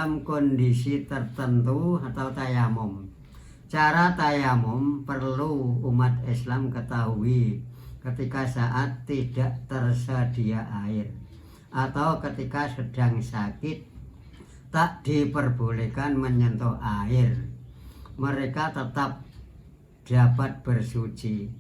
dalam kondisi tertentu atau tayamum. Cara tayamum perlu umat Islam ketahui ketika saat tidak tersedia air atau ketika sedang sakit tak diperbolehkan menyentuh air. Mereka tetap dapat bersuci.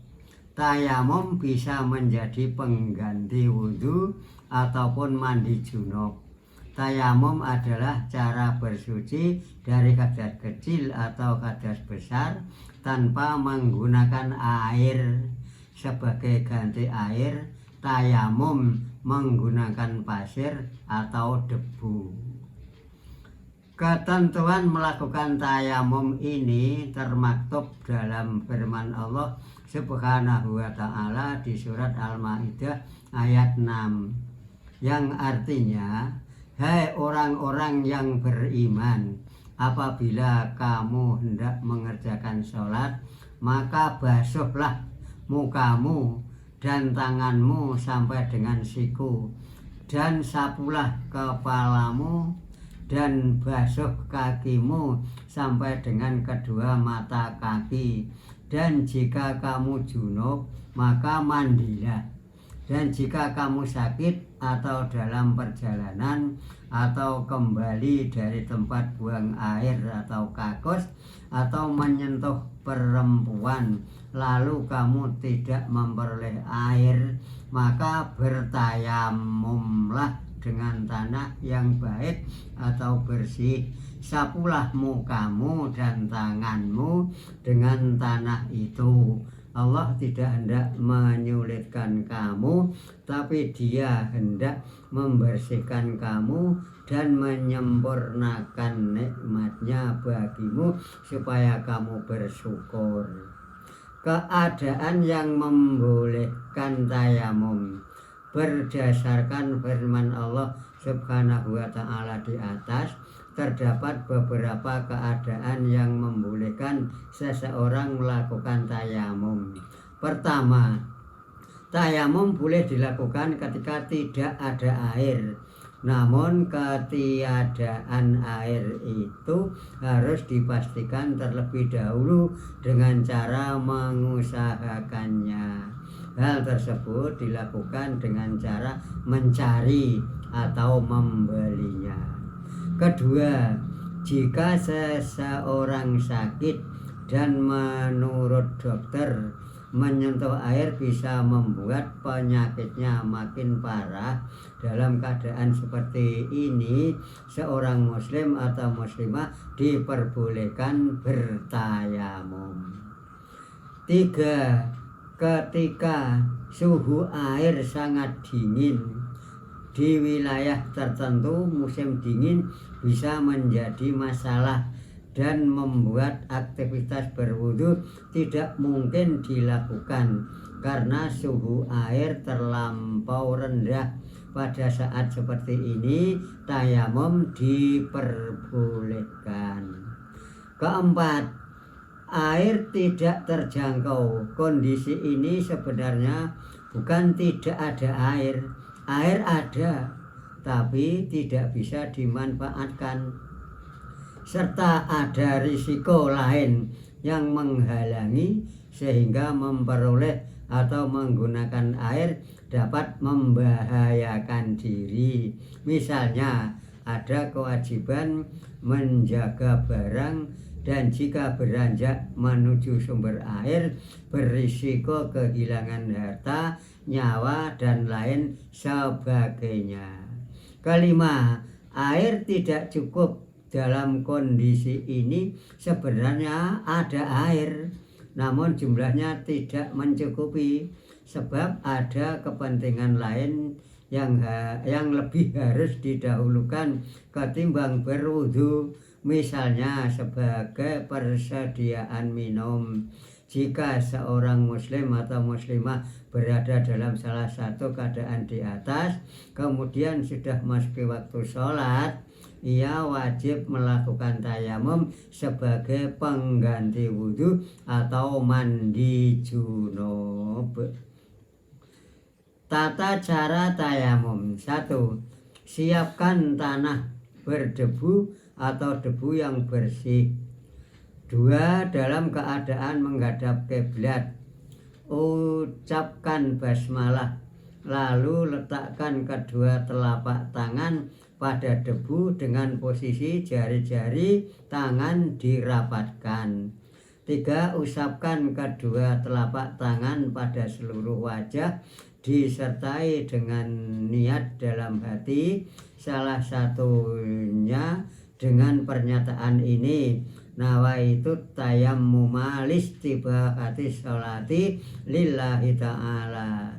Tayamum bisa menjadi pengganti wudhu ataupun mandi junub. Tayamum adalah cara bersuci dari hadas kecil atau hadas besar tanpa menggunakan air sebagai ganti air. Tayamum menggunakan pasir atau debu. Ketentuan melakukan tayamum ini termaktub dalam firman Allah Subhanahu wa ta'ala di surat Al-Maidah ayat 6 yang artinya, hai orang-orang yang beriman, apabila kamu hendak mengerjakan sholat, maka basuhlah mukamu dan tanganmu sampai dengan siku, dan sapulah kepalamu dan basuh kakimu sampai dengan kedua mata kaki. Dan jika kamu junub, maka mandilah. Dan jika kamu sakit atau dalam perjalanan atau kembali dari tempat buang air atau kakus atau menyentuh perempuan, lalu kamu tidak memperoleh air, maka bertayamumlah dengan tanah yang baik atau bersih. Sapulah mukamu dan tanganmu dengan tanah itu. Allah tidak hendak menyulitkan kamu, tapi Dia hendak membersihkan kamu dan menyempurnakan nikmat-Nya bagimu supaya kamu bersyukur. Keadaan yang membolehkan tayamum berdasarkan firman Allah Subhanahu wa ta'ala di atas, terdapat beberapa keadaan yang membolehkan seseorang melakukan tayamum. Pertama, tayamum boleh dilakukan ketika tidak ada air. Namun ketiadaan air itu harus dipastikan terlebih dahulu dengan cara mengusahakannya. Hal tersebut dilakukan dengan cara mencari atau membelinya. Kedua, jika seseorang sakit dan menurut dokter menyentuh air bisa membuat penyakitnya makin parah, dalam keadaan seperti ini seorang muslim atau muslimah diperbolehkan bertayamum. Tiga, ketika suhu air sangat dingin. Di wilayah tertentu musim dingin bisa menjadi masalah dan membuat aktivitas berwudu tidak mungkin dilakukan karena suhu air terlampau rendah. Pada saat seperti ini tayamum diperbolehkan. Keempat, air tidak terjangkau. Kondisi ini sebenarnya bukan tidak ada air. Air ada, tapi tidak bisa dimanfaatkan. Serta ada risiko lain yang menghalangi sehingga memperoleh atau menggunakan air dapat membahayakan diri. Misalnya, ada kewajiban menjaga barang dan jika beranjak menuju sumber air berisiko kehilangan harta, nyawa, dan lain sebagainya. Kelima, air tidak cukup. Dalam kondisi ini sebenarnya ada air, namun jumlahnya tidak mencukupi sebab ada kepentingan lain yang lebih harus didahulukan ketimbang berwudu. Misalnya sebagai persediaan minum. Jika seorang muslim atau muslimah berada dalam salah satu keadaan di atas, kemudian sudah memasuki waktu sholat, ia wajib melakukan tayamum sebagai pengganti wudhu atau mandi junub. Tata cara tayamum. 1. Siapkan tanah berdebu atau debu yang bersih. 2. Dalam keadaan menghadap kiblat, ucapkan basmalah, lalu letakkan kedua telapak tangan pada debu dengan posisi jari-jari tangan dirapatkan. 3. Usapkan kedua telapak tangan pada seluruh wajah disertai dengan niat dalam hati, salah satunya dengan pernyataan ini: nawaitu tayammuma listibahati sholati lillahi ta'ala.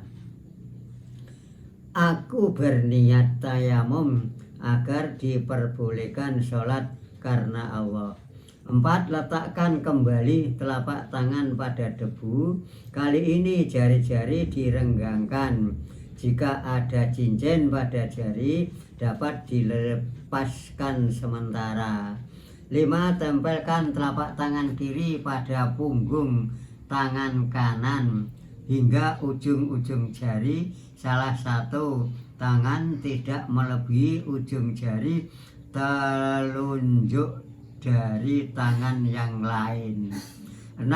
Aku berniat tayamum agar diperbolehkan sholat karena Allah. 4. Letakkan kembali telapak tangan pada debu. Kali ini jari-jari direnggangkan. Jika ada cincin pada jari, dapat dilepaskan sementara. 5. Tempelkan telapak tangan kiri pada punggung tangan kanan hingga ujung-ujung jari salah satu tangan tidak melebihi ujung jari telunjuk dari tangan yang lain. 6.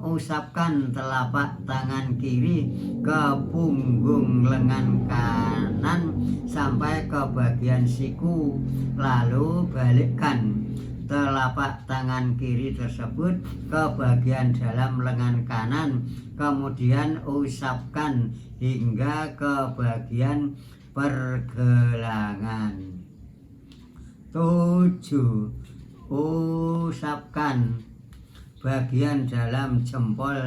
Usapkan telapak tangan kiri ke punggung lengan kanan sampai ke bagian siku, lalu balikkan telapak tangan kiri tersebut ke bagian dalam lengan kanan, kemudian usapkan hingga ke bagian pergelangan. 7. Usapkan bagian dalam jempol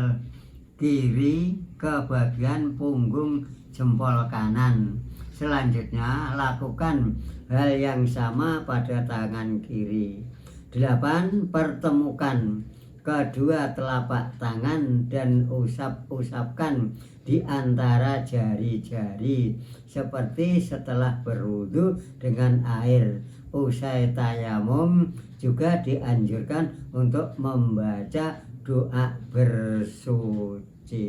kiri ke bagian punggung jempol kanan. Selanjutnya lakukan hal yang sama pada tangan kiri. 8. Pertemukan kedua telapak tangan dan usap-usapkan di antara jari-jari seperti setelah berwudu dengan air. Usai tayamum juga dianjurkan untuk membaca doa bersuci.